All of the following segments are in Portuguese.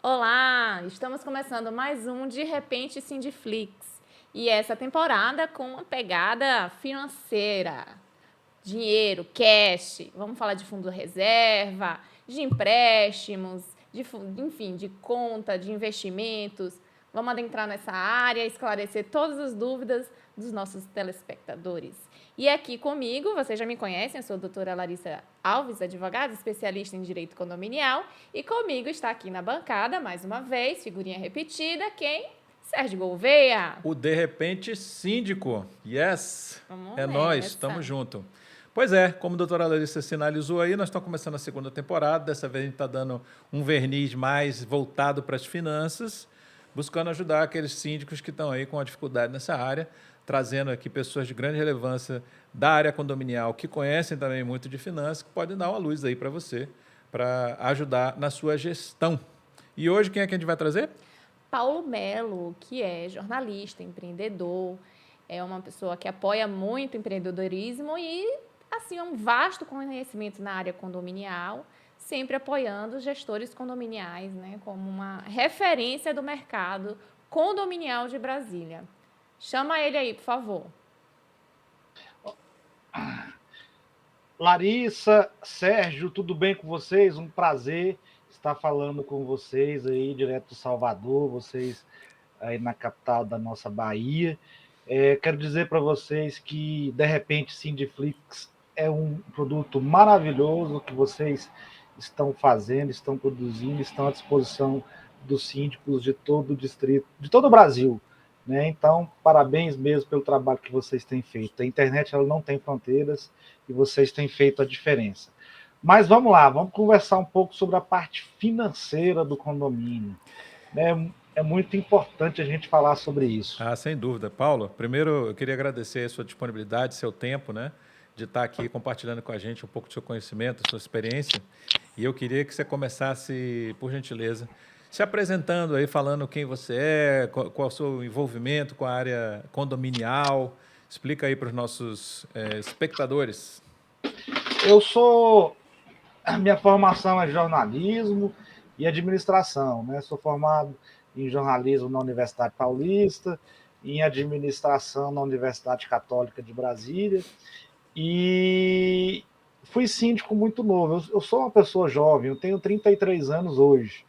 Olá, estamos começando mais um De Repente Sindiflix. E essa temporada com uma pegada financeira. Dinheiro, cash, vamos falar de fundo reserva, de empréstimos, enfim, de conta, de investimentos. Vamos adentrar nessa área, esclarecer todas as dúvidas dos nossos telespectadores. E aqui comigo, vocês já me conhecem, eu sou a doutora Larissa Alves, advogada, especialista em direito condominial, e comigo está aqui na bancada, mais uma vez, figurinha repetida, quem? Sérgio Gouveia. O De Repente Síndico. Yes! Vamos É nós, nessa. estamos junto. Pois é, como a doutora Larissa sinalizou aí, nós estamos começando a segunda temporada. Dessa vez a gente está dando um verniz mais voltado para as finanças, buscando ajudar aqueles síndicos que estão aí com a dificuldade nessa área, trazendo aqui pessoas de grande relevância da área condominial, que conhecem também muito de finanças, que podem dar uma luz aí para você, para ajudar na sua gestão. E hoje quem é que a gente vai trazer? Paulo Melo, que é jornalista, empreendedor, é uma pessoa que apoia muito o empreendedorismo e, assim, é um vasto conhecimento na área condominial, sempre apoiando os gestores condominiais, né, como uma referência do mercado condominial de Brasília. Chama ele aí, por favor. Larissa, Sérgio, tudo bem com vocês? Um prazer estar falando com vocês aí, direto do Salvador, vocês aí na capital da nossa Bahia. Quero dizer para vocês que, de repente, Sindiflix é um produto maravilhoso que vocês estão fazendo, estão produzindo, estão à disposição dos síndicos de todo o distrito, de todo o Brasil. Né? Então, parabéns mesmo pelo trabalho que vocês têm feito. A internet ela não tem fronteiras e vocês têm feito a diferença. Mas vamos lá, vamos conversar um pouco sobre a parte financeira do condomínio. É muito importante a gente falar sobre isso. Ah, sem dúvida. Paulo, primeiro eu queria agradecer a sua disponibilidade, seu tempo, né? De estar aqui compartilhando com a gente um pouco do seu conhecimento, da sua experiência. E eu queria que você começasse, por gentileza, se apresentando aí, falando quem você é, qual é o seu envolvimento com a área condominial. Explica aí para os nossos espectadores. A minha formação é jornalismo e administração, né? Sou formado em jornalismo na Universidade Paulista, em administração na Universidade Católica de Brasília e fui síndico muito novo. Eu sou uma pessoa jovem, eu tenho 33 anos hoje.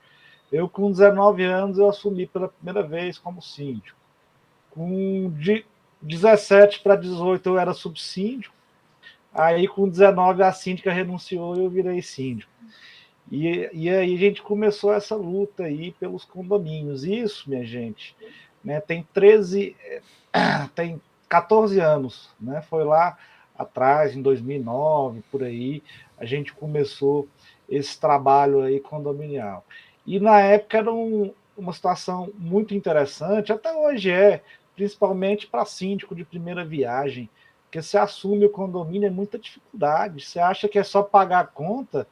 Eu, com 19 anos, eu assumi pela primeira vez como síndico. Com 17 para 18 eu era subsíndico. Aí, com 19, a síndica renunciou e eu virei síndico. E aí a gente começou essa luta aí pelos condomínios. Isso, minha gente, né, tem 14 anos, né? Foi lá atrás, em 2009, por aí, a gente começou esse trabalho aí condominial. E na época era uma situação muito interessante, até hoje principalmente para síndico de primeira viagem, porque você assume o condomínio é muita dificuldade, você acha que é só pagar a conta,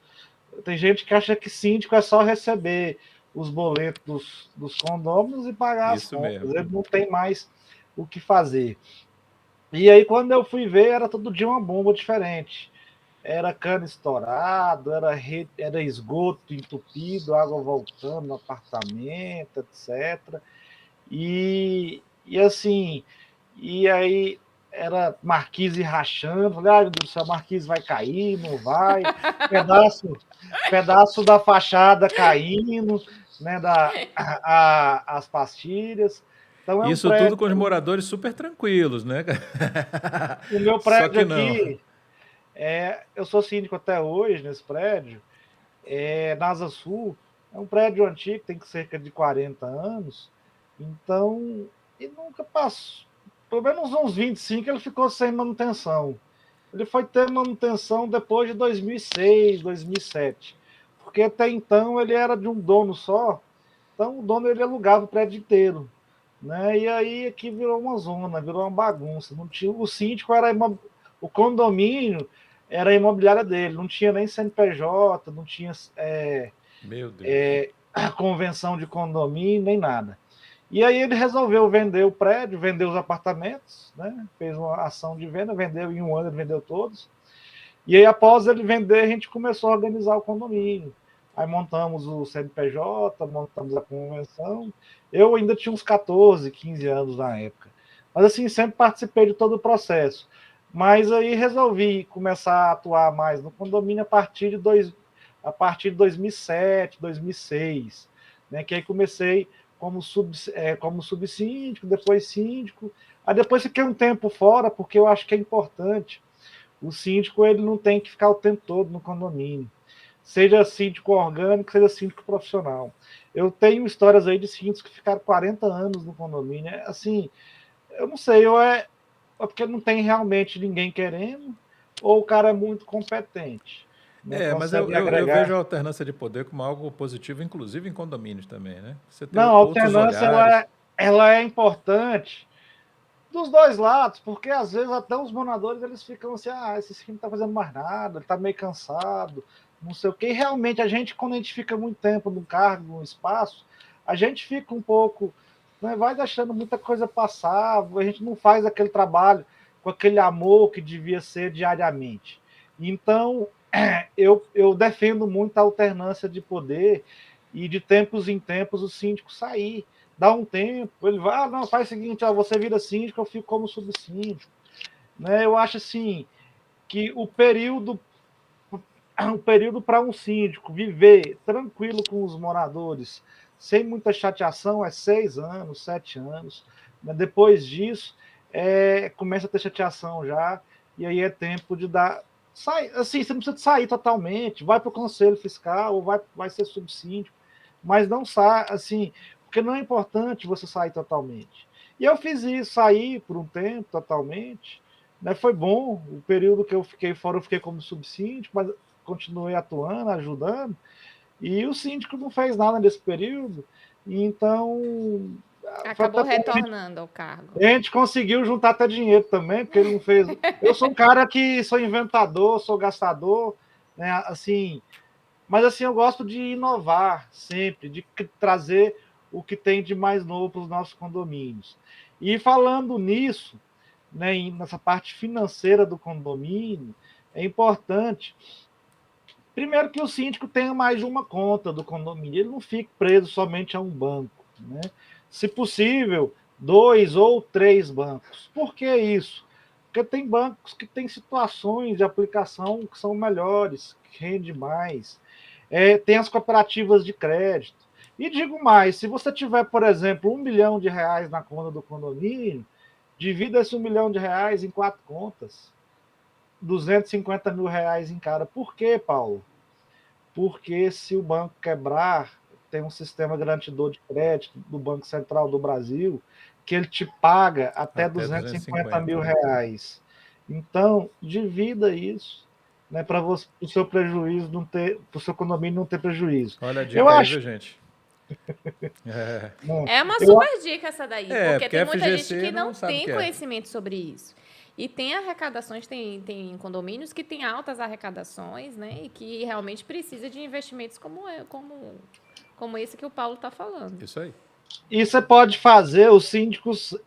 tem gente que acha que síndico é só receber os boletos dos condôminos e pagar as Isso contas, mesmo. ele não tem mais o que fazer. E aí, quando eu fui ver, era todo dia uma bomba diferente. Era cano estourado, era esgoto entupido, água voltando no apartamento, etc. E assim, e aí era marquise rachando, falei, ai meu Deus do céu, a marquise vai cair, não vai, pedaço da fachada caindo, né, as pastilhas. Então é um Isso tudo prédio, com os moradores super tranquilos, né? o meu Só prédio que não. aqui, eu sou síndico até hoje nesse prédio, na Asa Sul, é um prédio antigo, tem cerca de 40 anos, então, e nunca passou, pelo menos uns 25 ele ficou sem manutenção. Ele foi ter manutenção depois de 2006, 2007, porque até então ele era de um dono só, então o dono ele alugava o prédio inteiro. Né? E aí aqui virou uma zona, virou uma bagunça. Não tinha, o síndico era o condomínio era a imobiliária dele, não tinha nem CNPJ, não tinha Meu Deus. convenção de condomínio, nem nada. E aí ele resolveu vender o prédio, vender os apartamentos, né? Fez uma ação de venda, vendeu em um ano, ele vendeu todos. E aí, após ele vender, a gente começou a organizar o condomínio. aí montamos o CNPJ, montamos a convenção. Eu ainda tinha uns 14, 15 anos na época. Mas assim, sempre participei de todo o processo. Mas aí resolvi começar a atuar mais no condomínio a partir de 2007, 2006, né? Que aí comecei como subsíndico, depois síndico. Aí depois fiquei um tempo fora, porque eu acho que é importante. O síndico ele não tem que ficar o tempo todo no condomínio. Seja síndico orgânico, seja síndico profissional. Eu tenho histórias aí de síndicos que ficaram 40 anos no condomínio. Assim, eu não sei, é porque não tem realmente ninguém querendo, ou o cara é muito competente, né? Mas eu, Consegue eu vejo a agregar. alternância de poder como algo positivo, inclusive em condomínios também, né? Você ter Não, a outros alternância olhares. ela é importante dos dois lados, porque às vezes até os moradores eles ficam assim, esse time não está fazendo mais nada, ele está meio cansado, não sei o quê. E realmente a gente, quando a gente fica muito tempo no cargo, no espaço, a gente fica um pouco, né, vai deixando muita coisa passar, a gente não faz aquele trabalho com aquele amor que devia ser diariamente. Então, eu defendo muito a alternância de poder e de tempos em tempos o síndico sair, dá um tempo, ele vai, não, faz o seguinte, você vira síndico, eu fico como subsíndico. Né? Eu acho assim que o período para um síndico viver tranquilo com os moradores, sem muita chateação, é 6 anos, 7 anos. Né? Depois disso, começa a ter chateação já, e aí é tempo de dar. Assim, você não precisa sair totalmente, vai para o conselho fiscal ou vai ser subsíndico, mas não sai, assim, porque não é importante você sair totalmente. E eu fiz isso, saí por um tempo totalmente, né? Foi bom, o período que eu fiquei fora, eu fiquei como subsíndico, mas continuei atuando, ajudando, e o síndico não fez nada nesse período, e então foi Acabou até bom. retornando ao cargo. A gente conseguiu juntar até dinheiro também, porque ele não fez. Eu sou um cara que sou inventador, sou gastador, né? Assim, mas assim, eu gosto de inovar sempre, de trazer o que tem de mais novo para os nossos condomínios. E falando nisso, né, nessa parte financeira do condomínio, é importante, primeiro, que o síndico tenha mais de uma conta do condomínio, ele não fique preso somente a um banco. Né? Se possível, 2 ou 3 bancos. Por que isso? Porque tem bancos que têm situações de aplicação que são melhores, que rende mais. Tem as cooperativas de crédito. E digo mais, se você tiver, por exemplo, R$ 1 milhão na conta do condomínio, divida esse R$ 1 milhão em 4 contas. R$ 250 mil em cada. Por quê, Paulo? Porque se o banco quebrar, tem um sistema garantidor de crédito do Banco Central do Brasil que ele te paga até Até 250 mil 250, né? reais. Então, divida isso, né, para o seu prejuízo não ter, para o seu condomínio não ter prejuízo. Olha a Eu dica aí, acho, viu, gente? É, né, É uma eu, super dica essa daí, porque porque tem a muita gente FGC que não não sabe o tem que é. conhecimento sobre isso. E tem arrecadações, tem condomínios que têm altas arrecadações, né? E que realmente precisa de investimentos como esse que o Paulo está falando. Isso aí. e você pode fazer, os síndicos,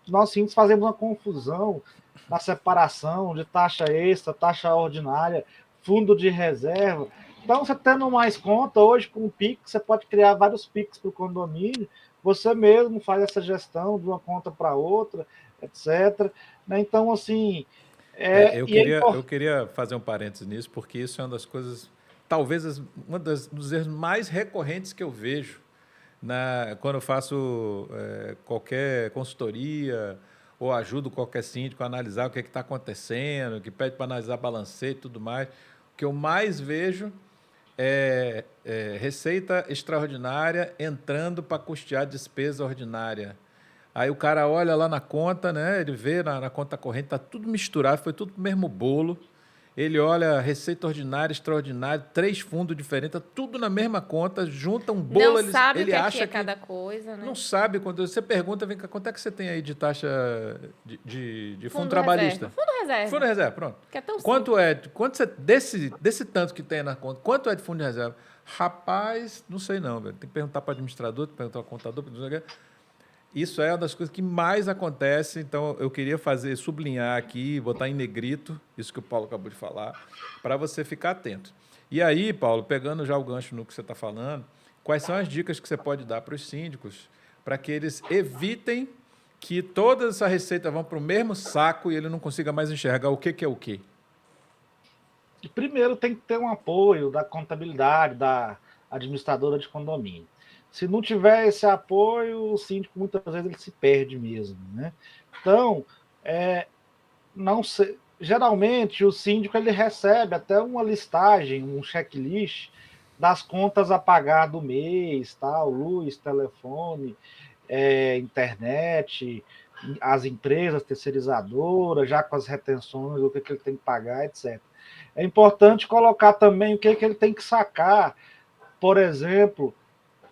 nós síndicos fazemos uma confusão na separação de taxa extra, taxa ordinária, fundo de reserva. Então, você tendo mais conta, hoje com o Pix, você pode criar vários Pix para o condomínio, você mesmo faz essa gestão de uma conta para outra, etc. Né? Então, assim, Eu e é queria, eu importante. queria fazer um parênteses nisso, porque isso é uma das coisas, talvez dos erros mais recorrentes que eu vejo quando eu faço qualquer consultoria ou ajudo qualquer síndico a analisar o que está acontecendo, que pede para analisar balanceio e tudo mais. O que eu mais vejo é receita extraordinária entrando para custear despesa ordinária. Aí o cara olha lá na conta, né? Ele vê na conta corrente, tá tudo misturado, foi tudo no mesmo bolo. Ele olha receita ordinária, extraordinária, 3 fundos diferentes, tá tudo na mesma conta, junta um Não bolo, sabe o ele que é acha que cada coisa, não né? sabe. Quando você pergunta, vem cá, quanto é que você tem aí de taxa de fundo Fundo reserva. trabalhista? Fundo Fundo reserva, de reserva, pronto. que é tão Quanto simples. é? Quanto você, desse tanto que tem na conta, quanto é de fundo de reserva? Rapaz, não sei não, velho. Tem que perguntar para o administrador, tem que perguntar ao contador, não sei o quê. Isso é uma das coisas que mais acontece, então eu queria sublinhar aqui, botar em negrito, isso que o Paulo acabou de falar, para você ficar atento. E aí, Paulo, pegando já o gancho no que você está falando, quais são as dicas que você pode dar para os síndicos para que eles evitem que toda essa receita vão para o mesmo saco e ele não consiga mais enxergar o que é o quê? Primeiro tem que ter um apoio da contabilidade, da administradora de condomínio. Se não tiver esse apoio, o síndico muitas vezes ele se perde mesmo, né? Então, não sei, geralmente o síndico ele recebe até uma listagem, um checklist das contas a pagar do mês, tal, luz, telefone, internet, as empresas terceirizadoras, já com as retenções, o que ele tem que pagar, etc. É importante colocar também o que ele tem que sacar, por exemplo,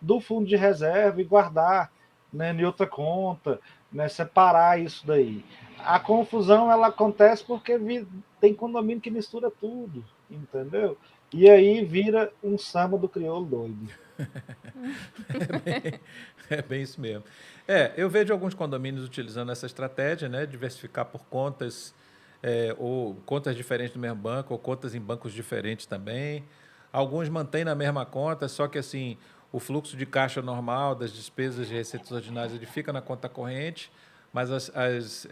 do fundo de reserva e guardar, né, em outra conta, né, separar isso daí. A confusão ela acontece porque tem condomínio que mistura tudo, entendeu? E aí vira um samba do crioulo doido. É bem isso mesmo. Eu vejo alguns condomínios utilizando essa estratégia, né, diversificar por contas, ou contas diferentes do mesmo banco, ou contas em bancos diferentes também. Alguns mantêm na mesma conta, só que assim, o fluxo de caixa normal das despesas de receitas ordinárias ele fica na conta corrente, mas as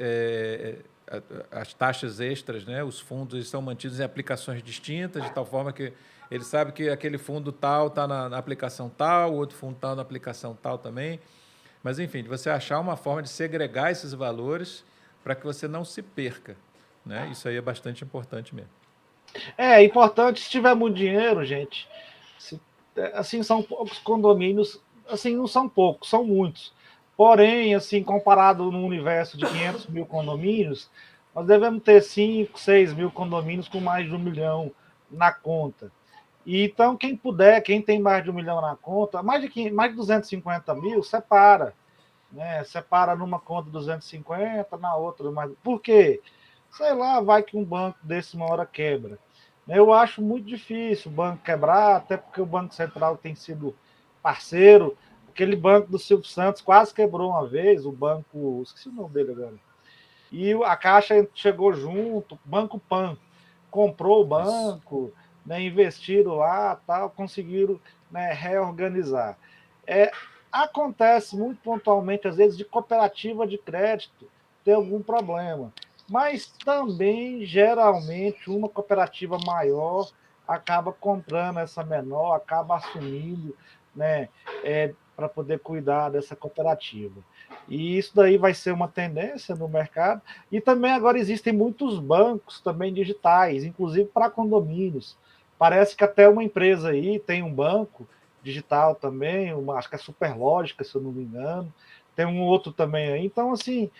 taxas extras, né, os fundos eles são mantidos em aplicações distintas, de tal forma que ele sabe que aquele fundo tal está na aplicação tal, o outro fundo tal na aplicação tal também. Mas, enfim, de você achar uma forma de segregar esses valores para que você não se perca. Né? Isso aí é bastante importante mesmo. É importante, se tiver muito dinheiro, gente, assim, são poucos condomínios, assim, não são poucos, são muitos. Porém, assim, comparado no universo de 500 mil condomínios, nós devemos ter 5, 6 mil condomínios com mais de 1 milhão na conta. E, então, quem puder, quem tem mais de 1 milhão na conta, mais de 250 mil, separa. Né? Separa numa conta 250, na outra mais. Por quê? Sei lá, vai que um banco desse uma hora quebra. Eu acho muito difícil o banco quebrar, até porque o Banco Central tem sido parceiro. Aquele banco do Silvio Santos quase quebrou uma vez, o banco. Esqueci o nome dele agora. E a Caixa chegou junto, Banco Pan, comprou o banco, né, investiram lá, tal, conseguiram, né, reorganizar. Acontece muito pontualmente, às vezes, de cooperativa de crédito ter algum problema. Mas também, geralmente, uma cooperativa maior acaba comprando essa menor, acaba assumindo, né, para poder cuidar dessa cooperativa. E isso daí vai ser uma tendência no mercado. E também agora existem muitos bancos também digitais, inclusive para condomínios. Parece que até uma empresa aí tem um banco digital também, acho que é Superlógica, se eu não me engano. Tem um outro também aí. Então, assim,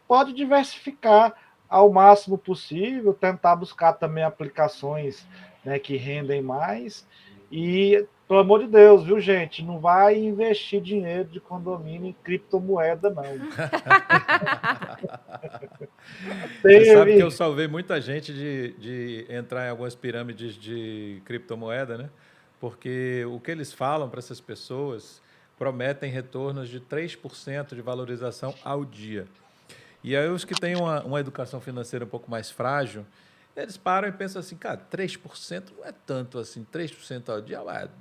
pode diversificar ao máximo possível, tentar buscar também aplicações, né, que rendem mais. E, pelo amor de Deus, viu, gente? Não vai investir dinheiro de condomínio em criptomoeda, não. Você sabe que eu salvei muita gente de entrar em algumas pirâmides de criptomoeda, né? Porque o que eles falam para essas pessoas prometem retornos de 3% de valorização ao dia. E aí os que têm uma educação financeira um pouco mais frágil, eles param e pensam assim, cara, 3% não é tanto assim, 3% ao dia,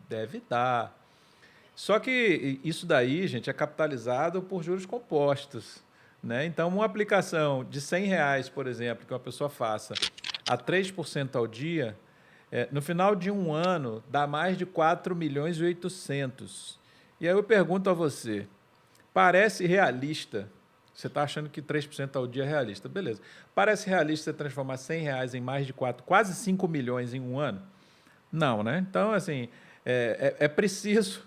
deve dar. Só que isso daí, gente, é capitalizado por juros compostos. Né? Então, uma aplicação de R$ 100, por exemplo, que uma pessoa faça a 3% ao dia, no final de um ano, dá mais de 4.800.000. E aí eu pergunto a você, parece realista? Você está achando que 3% ao dia é realista? Beleza. Parece realista você transformar R$ 100 em mais de 4, quase 5 milhões em um ano? Não, né? Então, assim, é preciso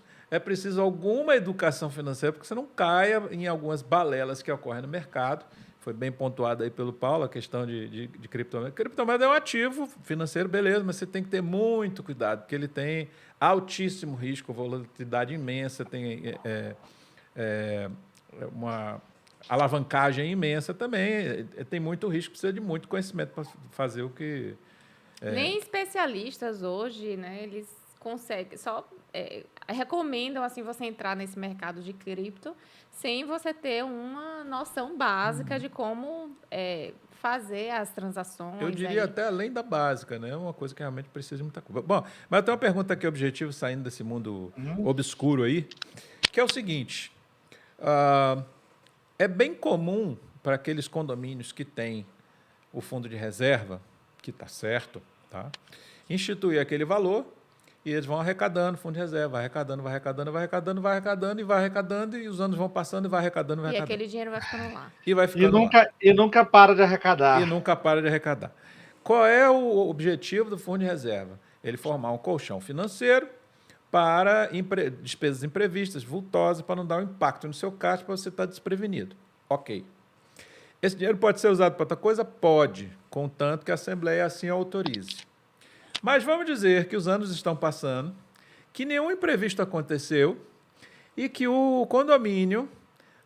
alguma educação financeira, porque você não caia em algumas balelas que ocorrem no mercado. Foi bem pontuado aí pelo Paulo a questão de criptomoeda. Criptomoeda é um ativo financeiro, beleza, mas você tem que ter muito cuidado, porque ele tem altíssimo risco, volatilidade imensa, tem uma alavancagem imensa também, tem muito risco, precisa de muito conhecimento para fazer o que... Nem especialistas hoje, né, eles consegue, recomendam assim você entrar nesse mercado de cripto sem você ter uma noção básica de como fazer as transações. Eu diria aí. até além da básica, né? É uma coisa que realmente precisa de muita coisa. Bom, mas eu tenho uma pergunta aqui objetiva, saindo desse mundo obscuro aí, que é o seguinte. É bem comum para aqueles condomínios que têm o fundo de reserva, que está certo, tá? Instituir aquele valor e eles vão arrecadando fundo de reserva, vai arrecadando, vai arrecadando, vai arrecadando, vai arrecadando e vai arrecadando e os anos vão passando e vai arrecadando, vai E arrecadando. aquele dinheiro vai ficando lá. E vai E ficando lá. nunca para de E arrecadar. nunca para de arrecadar. Qual é o objetivo do fundo de reserva? Ele formar um colchão financeiro para despesas imprevistas, vultosas, para não dar um impacto no seu caixa, para você estar desprevenido. Ok. Esse dinheiro pode ser usado para outra coisa? Pode, contanto que a Assembleia assim autorize. Mas vamos dizer que os anos estão passando, que nenhum imprevisto aconteceu e que o condomínio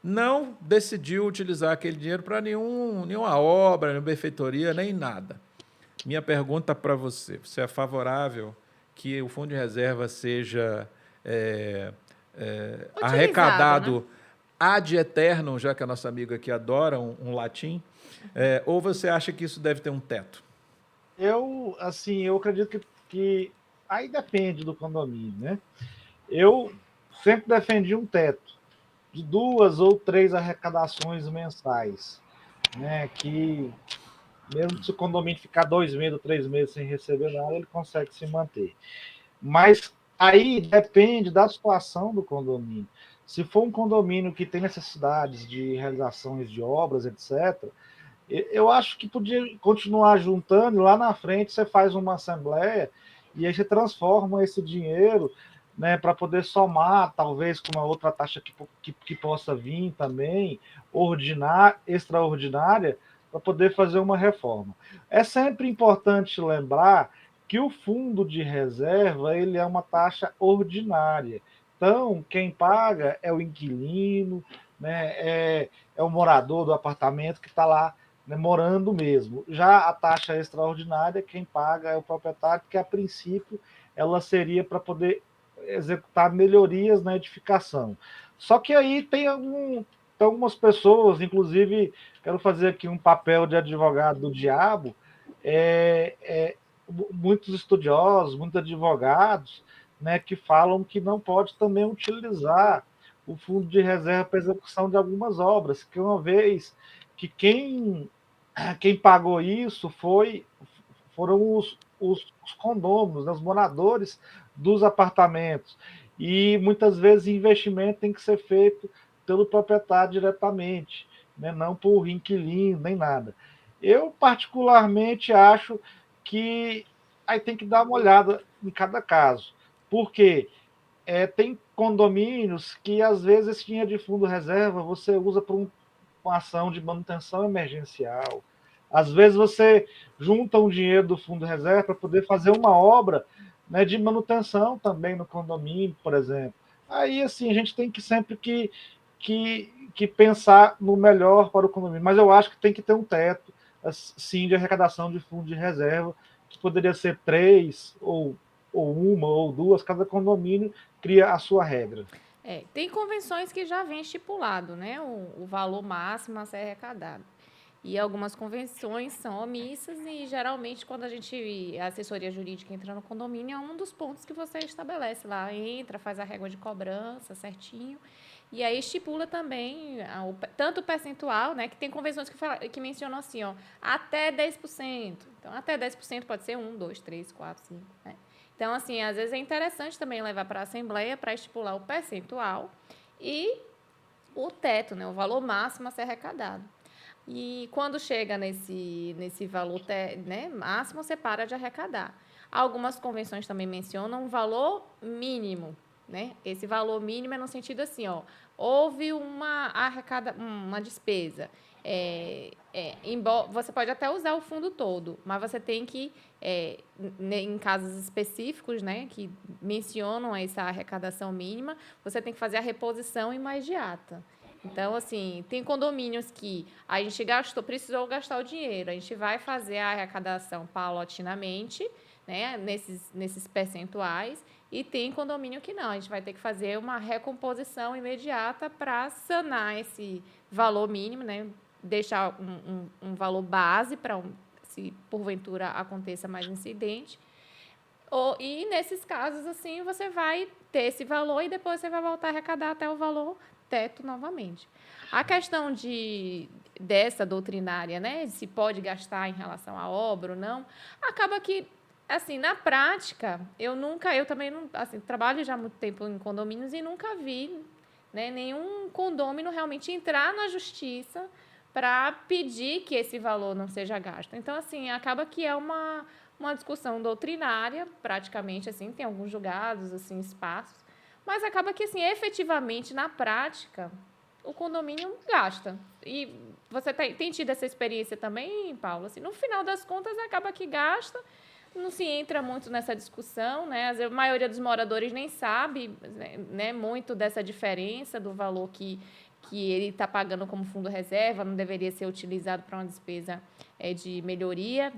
não decidiu utilizar aquele dinheiro para nenhuma obra, nenhuma benfeitoria, nem nada. Minha pergunta para você: você é favorável que o fundo de reserva seja arrecadado, né, ad eternum, já que a nossa amiga aqui adora um latim, ou você acha que isso deve ter um teto? Eu acredito que aí depende do condomínio, né? Eu sempre defendi um teto de 2 ou 3 arrecadações mensais, né? Que mesmo se o condomínio ficar 2 meses, 3 meses sem receber nada, ele consegue se manter. Mas aí depende da situação do condomínio. Se for um condomínio que tem necessidades de realizações de obras, etc., eu acho que podia continuar juntando, e lá na frente você faz uma assembleia e aí você transforma esse dinheiro, né, para poder somar, talvez com uma outra taxa que possa vir também, extraordinária, para poder fazer uma reforma. É sempre importante lembrar que o fundo de reserva ele é uma taxa ordinária. Então, quem paga é o inquilino, né, é o morador do apartamento que está lá, né, morando mesmo. Já a taxa extraordinária, quem paga é o proprietário, porque a princípio ela seria para poder executar melhorias na edificação. Só que aí tem algumas pessoas, inclusive quero fazer aqui um papel de advogado do diabo, muitos estudiosos, muitos advogados, né, que falam que não pode também utilizar o fundo de reserva para execução de algumas obras, que uma vez que quem pagou isso foram os condôminos, né, os moradores dos apartamentos. E muitas vezes investimento tem que ser feito pelo proprietário diretamente, né, não por inquilino, nem nada. Eu, particularmente, acho que aí tem que dar uma olhada em cada caso. Porque tem condomínios que, às vezes, esse dinheiro de fundo reserva você usa para uma ação de manutenção emergencial. Às vezes você junta um dinheiro do fundo reserva para poder fazer uma obra, né, de manutenção também no condomínio, por exemplo. Aí, assim, a gente tem que sempre que pensar no melhor para o condomínio. Mas eu acho que tem que ter um teto, sim, de arrecadação de fundo de reserva, que poderia ser 3, ou uma, ou 2, cada condomínio cria a sua regra. Tem convenções que já vem estipulado, né? O valor máximo a ser arrecadado. E algumas convenções são omissas e, geralmente, quando a assessoria jurídica entra no condomínio, é um dos pontos que você estabelece lá. Entra, faz a régua de cobrança certinho. E aí estipula também tanto o percentual, né? Que tem convenções que mencionam assim, ó, até 10%. Então, até 10% pode ser 1, 2, 3, 4, 5, né? Então, assim, às vezes é interessante também levar para a Assembleia para estipular o percentual e o teto, né? O valor máximo a ser arrecadado. E quando chega nesse valor, né, máximo, você para de arrecadar. Algumas convenções também mencionam um valor mínimo, né? Esse valor mínimo é no sentido assim, ó, houve uma despesa. Você pode até usar o fundo todo, mas você tem que, em casos específicos, né, que mencionam essa arrecadação mínima, você tem que fazer a reposição imediata. Então, assim, tem condomínios que a gente precisou gastar o dinheiro, a gente vai fazer a arrecadação paulatinamente, né, nesses percentuais, e tem condomínio que não. A gente vai ter que fazer uma recomposição imediata para sanar esse valor mínimo, né, deixar um valor base para se porventura aconteça mais incidente. E nesses casos, assim, você vai ter esse valor e depois você vai voltar a arrecadar até o valor teto novamente. A questão dessa doutrinária, né, se pode gastar em relação à obra ou não, acaba que, assim, na prática, eu também não, assim, trabalho já há muito tempo em condomínios e nunca vi, né, nenhum condômino realmente entrar na justiça para pedir que esse valor não seja gasto. Então, assim, acaba que é uma discussão doutrinária, praticamente, assim, tem alguns julgados, assim, espaços, mas acaba que, assim, efetivamente, na prática, o condomínio gasta. E você tem tido essa experiência também, Paulo? Assim, no final das contas, acaba que gasta, não se entra muito nessa discussão, né? A maioria dos moradores nem sabe, né, muito dessa diferença do valor que ele está pagando como fundo reserva, não deveria ser utilizado para uma despesa de melhoria.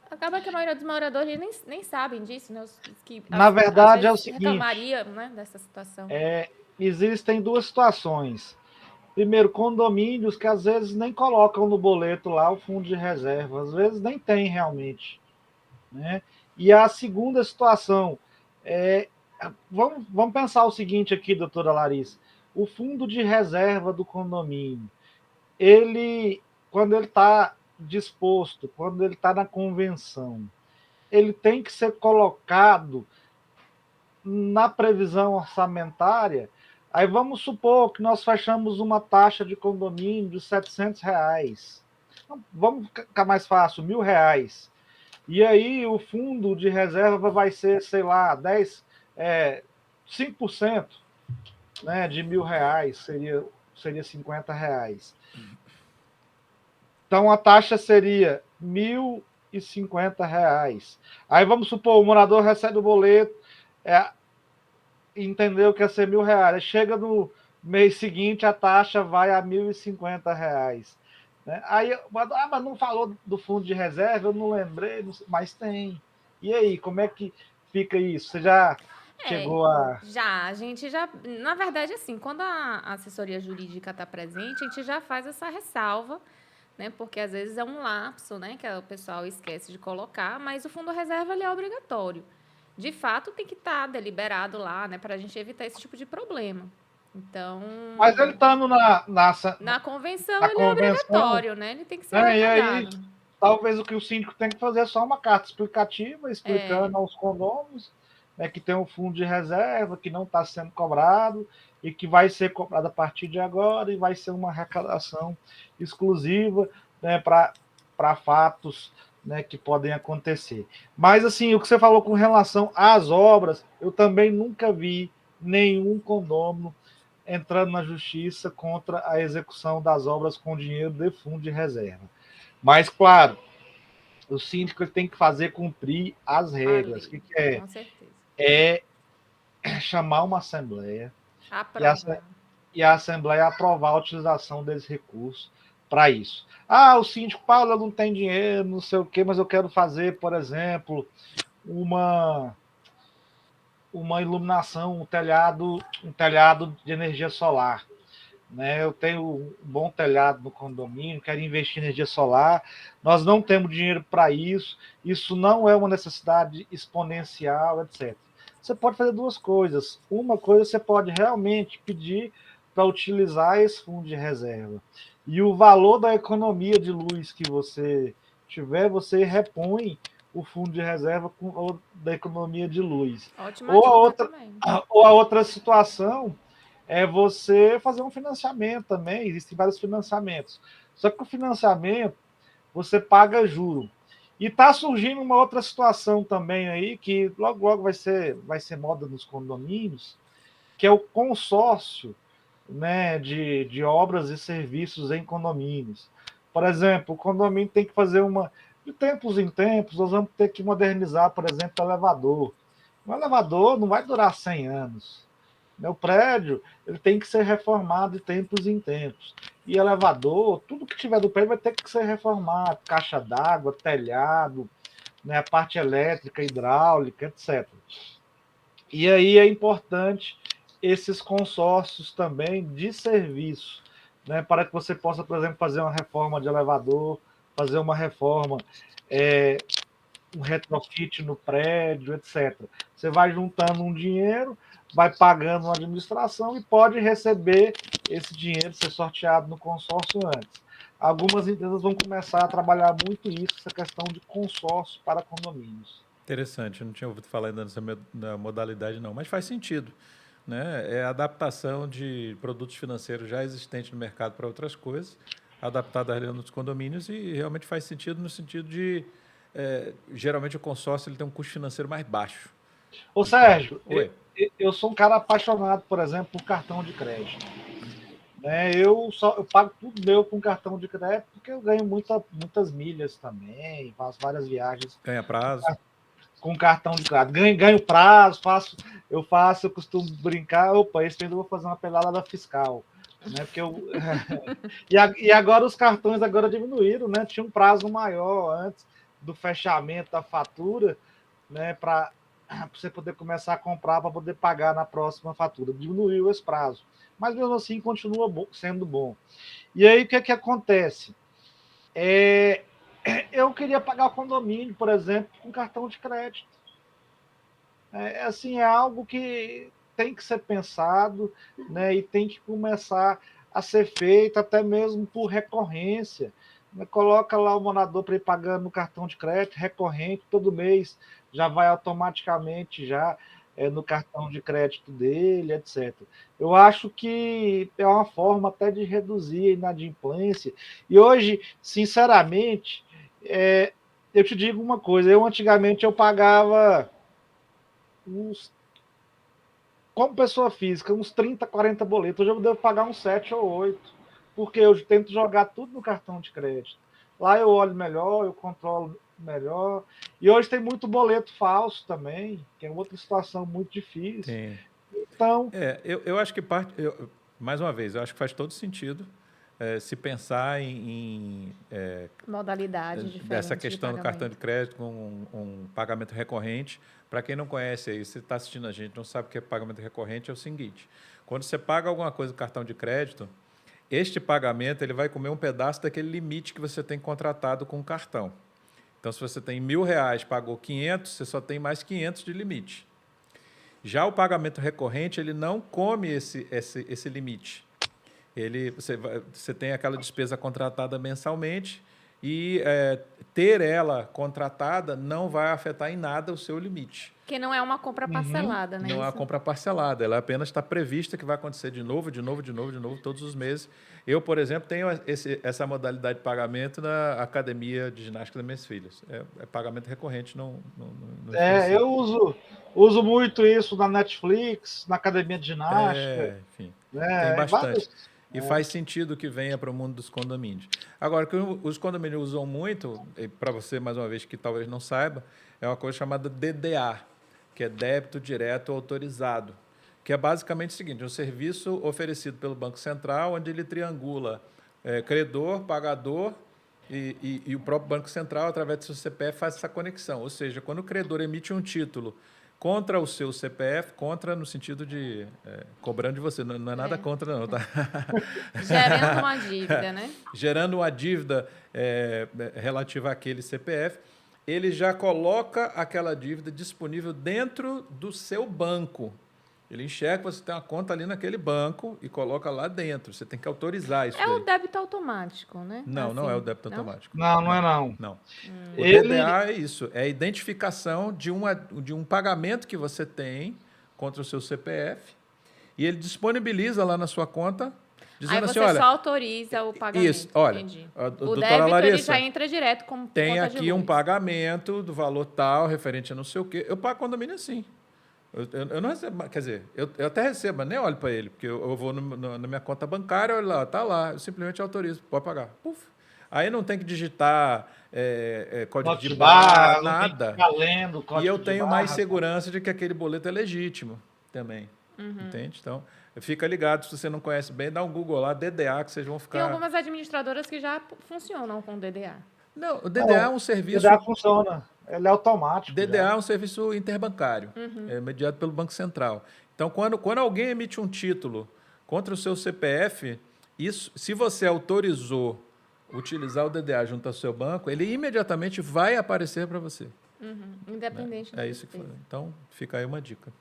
Acaba que a maioria dos moradores nem sabem disso, né? Os que Na às verdade, é o vezes seguinte, reclamariam, né, dessa situação. existem duas situações. Primeiro, condomínios que às vezes nem colocam no boleto lá o fundo de reserva, às vezes nem tem realmente, né? E a segunda situação, é, vamos pensar o seguinte aqui, doutora Larissa, o fundo de reserva do condomínio, ele, quando ele está disposto, quando ele está na convenção, ele tem que ser colocado na previsão orçamentária. Aí vamos supor que nós fechamos uma taxa de condomínio de R$ 700. Vamos ficar mais fácil, R$ 1.000. E aí o fundo de reserva vai ser, sei lá, 5%, né, de R$ 1.000, seria R$ 50. Então a taxa seria R$ 1.050. Aí vamos supor, o morador recebe o boleto, entendeu que ia ser R$ 1.000. Chega no mês seguinte, a taxa vai a R$ 1.050. Né? Aí, mas não falou do fundo de reserva, eu não lembrei, mas tem. E aí, como é que fica isso? Você já chegou a. A gente já, na verdade, assim, quando a assessoria jurídica está presente, a gente já faz essa ressalva, né? Porque às vezes é um lapso, né? Que o pessoal esquece de colocar, mas o fundo reserva ele é obrigatório. De fato, tem que estar deliberado lá, né? Para a gente evitar esse tipo de problema. Então, Mas ele estando na convenção na ele é convenção, obrigatório, né? Ele tem que ser né? E aí, arrecadado. talvez o que o síndico tem que fazer é só uma carta explicativa, explicando aos condôminos, né, que tem um fundo de reserva que não está sendo cobrado e que vai ser cobrado a partir de agora e vai ser uma arrecadação exclusiva, né, para fatos, né, que podem acontecer. Mas, assim, o que você falou com relação às obras, eu também nunca vi nenhum condômino entrando na justiça contra a execução das obras com dinheiro de fundo de reserva. Mas, claro, o síndico tem que fazer cumprir as A regras. O lei, que é? com certeza. É chamar uma assembleia Aprovar. e a assembleia aprovar a utilização desse recurso para isso. Ah, o síndico, Paulo, eu não tem dinheiro, não sei o quê, mas eu quero fazer, por exemplo, uma iluminação, um telhado de energia solar. Né? Eu tenho um bom telhado no condomínio, quero investir em energia solar. Nós não temos dinheiro para isso. Isso não é uma necessidade exponencial, etc. Você pode fazer duas coisas. Uma coisa, você pode realmente pedir para utilizar esse fundo de reserva. E o valor da economia de luz que você tiver, você repõe o fundo de reserva com o da economia de luz. Ótima Ou a dica outra, também. ou a outra situação é você fazer um financiamento também. Existem vários financiamentos. Só que o financiamento você paga juro. E está surgindo uma outra situação também aí, que logo logo vai ser moda nos condomínios, que é o consórcio, né, de obras e serviços em condomínios. Por exemplo, o condomínio tem que fazer uma. De tempos em tempos, nós vamos ter que modernizar, por exemplo, o elevador. Um elevador não vai durar 100 anos. O prédio ele tem que ser reformado de tempos em tempos. E elevador, tudo que tiver do prédio vai ter que ser reformado. Caixa d'água, telhado, né, a parte elétrica, hidráulica, etc. E aí é importante esses consórcios também de serviço, né, para que você possa, por exemplo, fazer uma reforma de elevador, fazer uma reforma, um retrofit no prédio, etc. Você vai juntando um dinheiro, vai pagando uma administração e pode receber esse dinheiro, ser sorteado no consórcio antes. Algumas empresas vão começar a trabalhar muito isso, essa questão de consórcio para condomínios. Interessante, eu não tinha ouvido falar ainda nessa modalidade, não, mas faz sentido. Né? É a adaptação de produtos financeiros já existentes no mercado para outras coisas, adaptada ali nos condomínios, e realmente faz sentido no sentido de, geralmente o consórcio ele tem um custo financeiro mais baixo. Ô Sérgio, Oi. eu sou um cara apaixonado, por exemplo, por cartão de crédito. Né? Eu pago tudo meu com cartão de crédito porque eu ganho muitas milhas também, faço várias viagens Ganha prazo. com cartão de crédito. Ganho prazo, eu costumo brincar, opa, esse mês eu vou fazer uma pelada fiscal. Né? Porque e agora os cartões agora diminuíram, né? Tinha um prazo maior antes do fechamento da fatura, né? Para você poder começar a comprar para poder pagar na próxima fatura. Diminuiu esse prazo. Mas mesmo assim continua sendo bom. E aí o que acontece? Eu queria pagar o condomínio, por exemplo, com cartão de crédito. Assim, é algo que tem que ser pensado, né, e tem que começar a ser feito até mesmo por recorrência. Coloca lá o morador para ir pagando no cartão de crédito recorrente todo mês, já vai automaticamente já no cartão de crédito dele, etc. Eu acho que é uma forma até de reduzir a inadimplência. E hoje, sinceramente, eu te digo uma coisa, antigamente eu pagava como pessoa física, uns 30, 40 boletos. Hoje eu devo pagar uns 7 ou 8, porque eu tento jogar tudo no cartão de crédito. Lá eu olho melhor, eu controlo melhor. E hoje tem muito boleto falso também, que é outra situação muito difícil. Tem. Então, eu acho que mais uma vez, eu acho que faz todo sentido se pensar em Modalidade diferente dessa questão de do cartão de crédito com um pagamento recorrente. Para quem não conhece aí, você está assistindo a gente, não sabe o que é pagamento recorrente, é o seguinte: quando você paga alguma coisa no cartão de crédito, este pagamento ele vai comer um pedaço daquele limite que você tem contratado com o cartão. Então, se você tem R$1.000, pagou 500, você só tem mais 500 de limite. Já o pagamento recorrente, ele não come esse limite. Você tem aquela despesa contratada mensalmente e ter ela contratada não vai afetar em nada o seu limite. Que não é uma compra parcelada, né? Não é uma compra parcelada, ela apenas está prevista que vai acontecer de novo, todos os meses. Eu, por exemplo, tenho essa modalidade de pagamento na academia de ginástica das minhas filhas. É pagamento recorrente, não eu uso muito isso na Netflix, na academia de ginástica. Enfim, Né? tem bastante. Vários, E faz sentido que venha para o mundo dos condomínios. Agora, o que os condomínios usam muito, para você, mais uma vez, que talvez não saiba, é uma coisa chamada DDA, que é débito direto autorizado, que é basicamente o seguinte: um serviço oferecido pelo Banco Central, onde ele triangula credor, pagador e o próprio Banco Central, através do seu CPF, faz essa conexão. Ou seja, quando o credor emite um título contra o seu CPF, contra no sentido de cobrando de você, não é nada contra não, tá? Gerando uma dívida, né? Gerando uma dívida relativa àquele CPF, ele já coloca aquela dívida disponível dentro do seu banco. Ele enxerga que você tem uma conta ali naquele banco e coloca lá dentro. Você tem que autorizar isso. É o débito automático, né? Não, não é Assim, o débito automático. Não é não. Não. O DDA é isso, é a identificação de um pagamento que você tem contra o seu CPF e ele disponibiliza lá na sua conta, dizendo aí você assim, olha... só autoriza o pagamento. Isso, olha, Entendi. a O doutora débito Larissa, ele já entra direto como tem conta de aqui um luz. pagamento do valor tal, referente a não sei o quê. Eu pago condomínio assim. Eu não recebo, quer dizer, eu até recebo, mas nem olho para ele, porque eu vou na minha conta bancária, olho lá, está lá, eu simplesmente autorizo, pode pagar. Puf. Aí não tem que digitar código de barra, nada. Lendo, e eu tenho mais segurança de que aquele boleto é legítimo também. Entende? Então, fica ligado, se você não conhece bem, dá um Google lá, DDA, que vocês vão ficar... Tem algumas administradoras que já funcionam com DDA. Não, o DDA é um serviço... DDA funciona. Ele é automático. DDA Já. é um serviço interbancário, é mediado pelo Banco Central. Então, quando alguém emite um título contra o seu CPF, isso, se você autorizou utilizar o DDA junto ao seu banco, ele imediatamente vai aparecer para você. Independente da É isso que foi. despesa. Então, fica aí uma dica.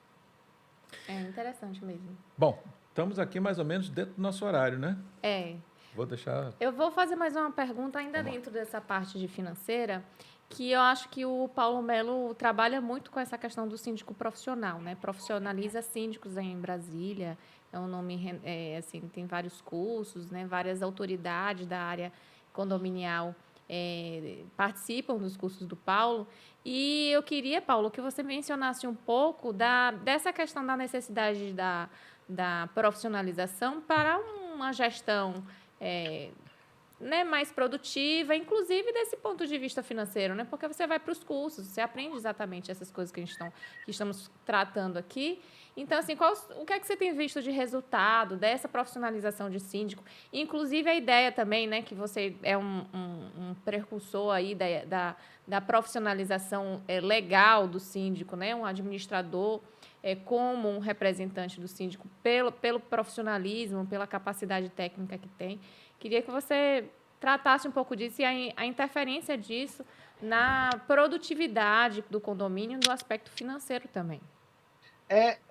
É interessante mesmo. Bom, estamos aqui mais ou menos dentro do nosso horário, né? É. Vou deixar... Eu vou fazer mais uma pergunta ainda Vamos lá. dentro dessa parte de financeira, que eu acho que o Paulo Melo trabalha muito com essa questão do síndico profissional, né? Profissionaliza síndicos aí em Brasília, é um nome, assim, tem vários cursos, né? Várias autoridades da área condominial participam dos cursos do Paulo. E eu queria, Paulo, que você mencionasse um pouco dessa questão da necessidade da profissionalização para uma gestão né, mais produtiva, inclusive desse ponto de vista financeiro, né? Porque você vai para os cursos, você aprende exatamente essas coisas que estamos tratando aqui. Então, assim, o que é que você tem visto de resultado dessa profissionalização de síndico? Inclusive a ideia também, né, que você é um precursor aí da profissionalização legal do síndico, né? Um administrador como um representante do síndico pelo profissionalismo, pela capacidade técnica que tem. Queria que você tratasse um pouco disso e a interferência disso na produtividade do condomínio e do aspecto financeiro também.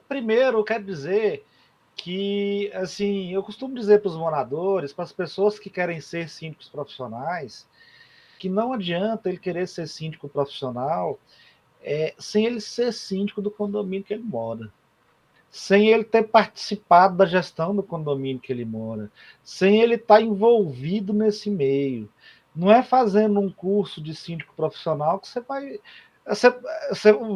Primeiro, eu quero dizer que, assim, eu costumo dizer para os moradores, para as pessoas que querem ser síndicos profissionais, que não adianta ele querer ser síndico profissional sem ele ser síndico do condomínio que ele mora, sem ele ter participado da gestão do condomínio que ele mora, sem ele estar envolvido nesse meio. Não é fazendo um curso de síndico profissional que você vai.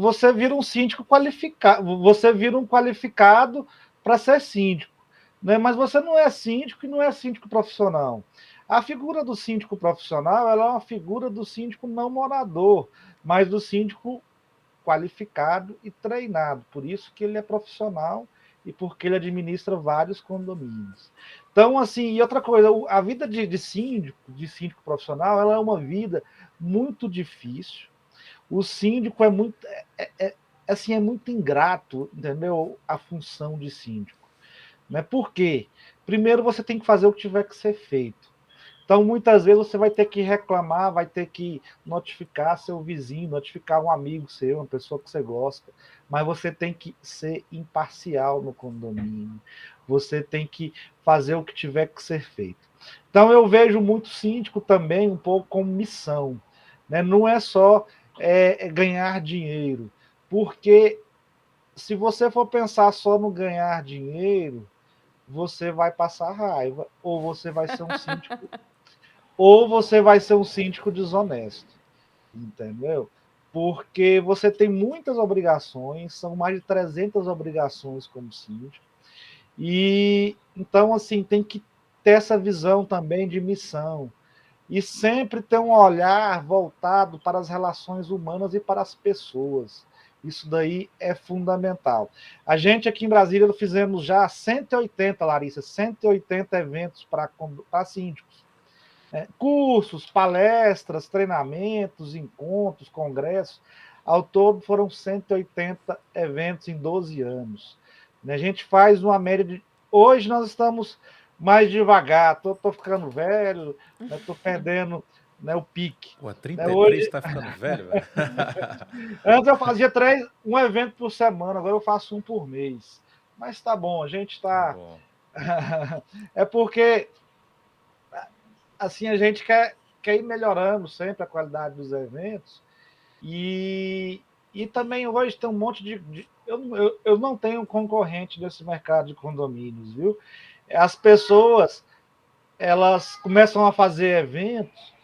Você vira um síndico qualificado, você vira um qualificado para ser síndico. Né? Mas você não é síndico e não é síndico profissional. A figura do síndico profissional ela é uma figura do síndico não morador, mas do síndico qualificado e treinado. Por isso que ele é profissional e porque ele administra vários condomínios. Então, assim, e outra coisa, a vida de síndico profissional, ela é uma vida muito difícil. O síndico assim, é muito ingrato, entendeu? A função de síndico. Né? Por quê? Primeiro, você tem que fazer o que tiver que ser feito. Então, muitas vezes você vai ter que reclamar, vai ter que notificar seu vizinho, notificar um amigo seu, uma pessoa que você gosta, mas você tem que ser imparcial no condomínio. Você tem que fazer o que tiver que ser feito. Então, eu vejo muito síndico também um pouco como missão. Né? Não é só ganhar dinheiro, porque se você for pensar só no ganhar dinheiro, você vai passar raiva, ou você vai ser um síndico desonesto, entendeu? Porque você tem muitas obrigações, são mais de 300 obrigações como síndico, e então, assim, tem que ter essa visão também de missão, e sempre ter um olhar voltado para as relações humanas e para as pessoas. Isso daí é fundamental. A gente aqui em Brasília fizemos já 180, Larissa, 180 eventos para síndicos. Cursos, palestras, treinamentos, encontros, congressos. Ao todo foram 180 eventos em 12 anos. A gente faz uma média de... Hoje nós estamos mais devagar, estou ficando velho, estou perdendo o pique. Pô, 33 Hoje, está ficando velho, velho. antes eu fazia um evento por semana, agora eu faço um por mês. Mas tá bom, a gente está... É porque assim, a gente quer ir melhorando sempre a qualidade dos eventos. E também hoje tem um monte eu não tenho concorrente nesse mercado de condomínios, viu? As pessoas, elas começam a fazer eventos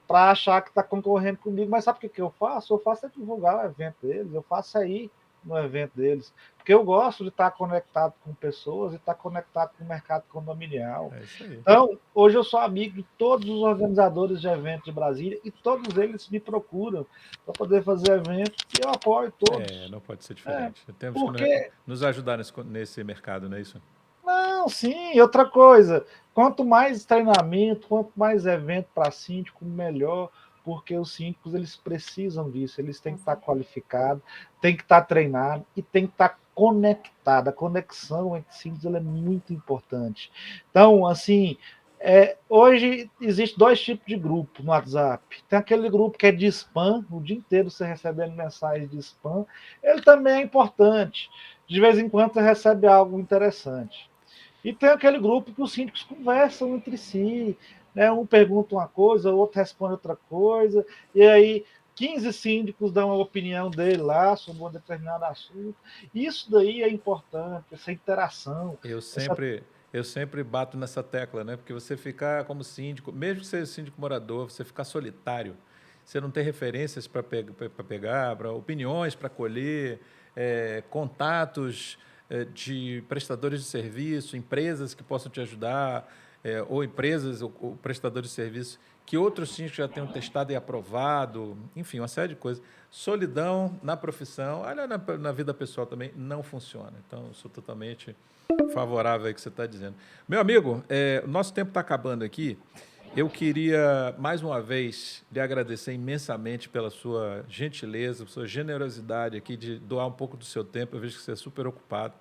para achar que está concorrendo comigo, mas sabe o que eu faço? Eu faço é divulgar o evento deles, eu faço aí no evento deles, porque eu gosto de estar conectado com pessoas e estar conectado com o mercado condominial. É isso aí. Então, hoje eu sou amigo de todos os organizadores de eventos de Brasília e todos eles me procuram para poder fazer eventos e eu apoio todos. Não pode ser diferente. Temos Porque que nos ajudar nesse mercado, não é isso? Não, sim, outra coisa. Quanto mais treinamento, quanto mais evento para síndico, melhor. porque os síndicos eles precisam disso, eles têm que estar qualificados, têm que estar treinados e têm que estar conectados. A conexão entre síndicos ela é muito importante. Então, assim, hoje existe 2 tipos de grupo no WhatsApp. Tem aquele grupo que é de spam, o dia inteiro você recebendo mensagens de spam. Ele também é importante. De vez em quando você recebe algo interessante. E tem aquele grupo que os síndicos conversam entre si, né? Um pergunta uma coisa, o outro responde outra coisa, e aí 15 síndicos dão a opinião dele lá sobre um determinado assunto. Isso daí é importante, essa interação. Eu sempre bato nessa tecla, né? Porque você ficar como síndico, mesmo que seja síndico morador, você ficar solitário, você não ter referências para pegar, para opiniões para colher, contatos de prestadores de serviço, empresas que possam te ajudar, ou empresas ou prestadores de serviço que outros síndicos já tenham testado e aprovado, enfim, uma série de coisas. Solidão na profissão, olha, na vida pessoal também, não funciona. Então, eu sou totalmente favorável ao que você está dizendo. Meu amigo, o nosso tempo está acabando aqui. Eu queria, mais uma vez, lhe agradecer imensamente pela sua gentileza, sua generosidade aqui de doar um pouco do seu tempo. Eu vejo que você é super ocupado.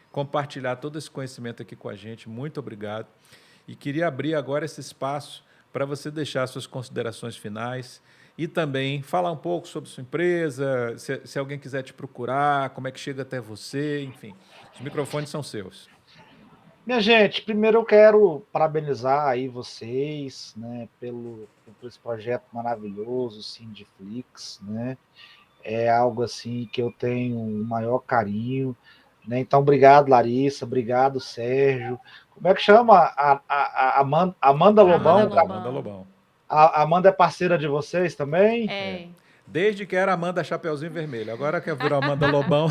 Compartilhar todo esse conhecimento aqui com a gente. Muito obrigado. E queria abrir agora esse espaço para você deixar suas considerações finais e também falar um pouco sobre sua empresa, se alguém quiser te procurar, como é que chega até você, enfim. Os microfones são seus. Minha gente, primeiro eu quero parabenizar aí vocês, né, por esse projeto maravilhoso, Sindiflix, né? É algo assim que eu tenho um maior carinho, né? Então, obrigado, Larissa, obrigado, Sérgio. Como é que chama? Amanda Lobão? Amanda Lobão. A Amanda é parceira de vocês também? Desde que era Amanda Chapeuzinho Vermelho. Agora que virou Amanda Lobão.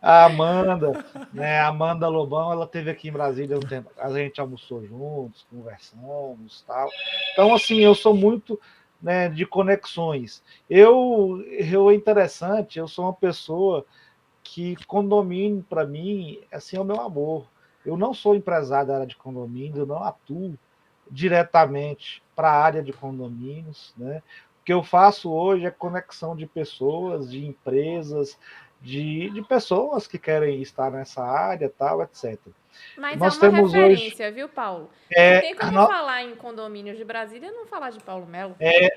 A Amanda, né? A Amanda Lobão, ela esteve aqui em Brasília um tempo. A gente almoçou juntos, conversamos, tal. Então, assim, eu sou muito, né, de conexões. É interessante. Eu sou uma pessoa que condomínio para mim, assim, é o meu amor. Eu não sou empresário da área de condomínio, eu não atuo diretamente para a área de condomínios, né? O que eu faço hoje é conexão de pessoas, de empresas, de pessoas que querem estar nessa área, tal, etc. Mas é Nós uma temos hoje, referência, viu, Paulo? Não tem como no- falar em condomínios de Brasília e não falar de Paulo Melo.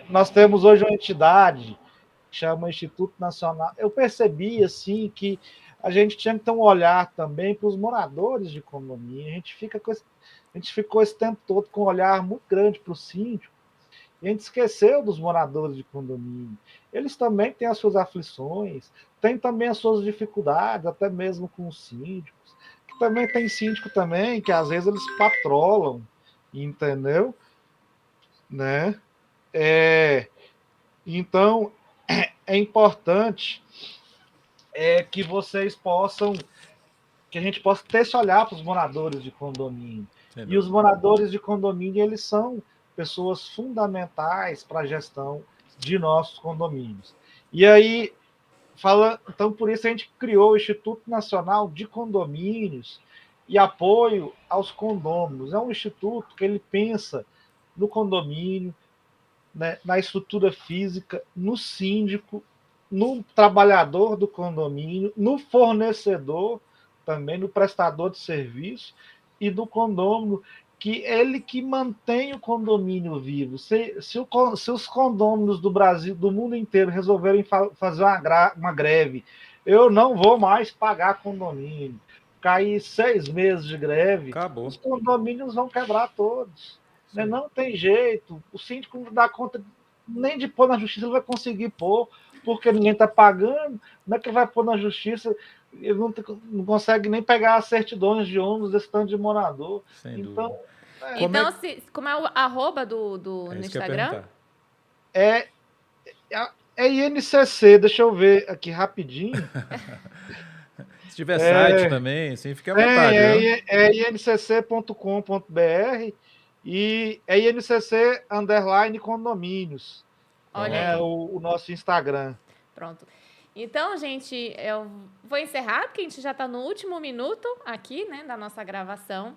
nós temos hoje uma entidade que chama Instituto Nacional. Eu percebi assim que a gente tinha que ter um olhar também para os moradores de condomínio. A gente ficou esse tempo todo com um olhar muito grande para o síndico. E a gente esqueceu dos moradores de condomínio. Eles também têm as suas aflições, têm também as suas dificuldades, até mesmo com os síndicos. Que também tem síndico também, que às vezes eles patrolam, entendeu? Né? Então, é importante que vocês possam, que a gente possa ter esse olhar para os moradores de condomínio. E os moradores de condomínio, eles são pessoas fundamentais para a gestão de nossos condomínios. E aí, então por isso a gente criou o Instituto Nacional de Condomínios e Apoio aos Condôminos. É um instituto que ele pensa no condomínio, né, na estrutura física, no síndico, no trabalhador do condomínio, no fornecedor também, no prestador de serviço e do condômino, que ele que mantém o condomínio vivo. Se os condôminos do Brasil, do mundo inteiro, resolverem fazer uma greve, eu não vou mais pagar condomínio. Cair 6 meses de greve, Acabou. os condomínios vão quebrar todos. Né? Não tem jeito. O síndico não dá conta nem de pôr na justiça, ele vai conseguir pôr, porque ninguém está pagando. Como é que ele vai pôr na justiça? Ele não consegue nem pegar as certidões de ônibus desse tanto de morador. Sem Então, dúvida. Então, como é o arroba no isso Instagram? É INCC, deixa eu ver aqui rapidinho. Se tiver site também, assim, fique à vontade. É incc.com.br e é INCC_condomínios. Olha aí. O nosso Instagram. Pronto. Então, gente, eu vou encerrar, porque a gente já está no último minuto aqui, né, da nossa gravação.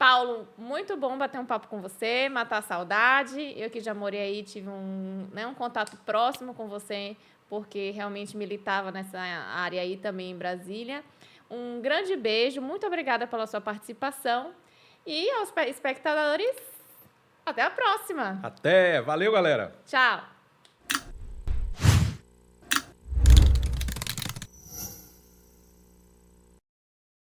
Paulo, muito bom bater um papo com você, matar a saudade. Eu que já morei aí, tive um contato próximo com você, porque realmente militava nessa área aí também em Brasília. Um grande beijo, muito obrigada pela sua participação. E aos espectadores, até a próxima. Até, valeu, galera. Tchau.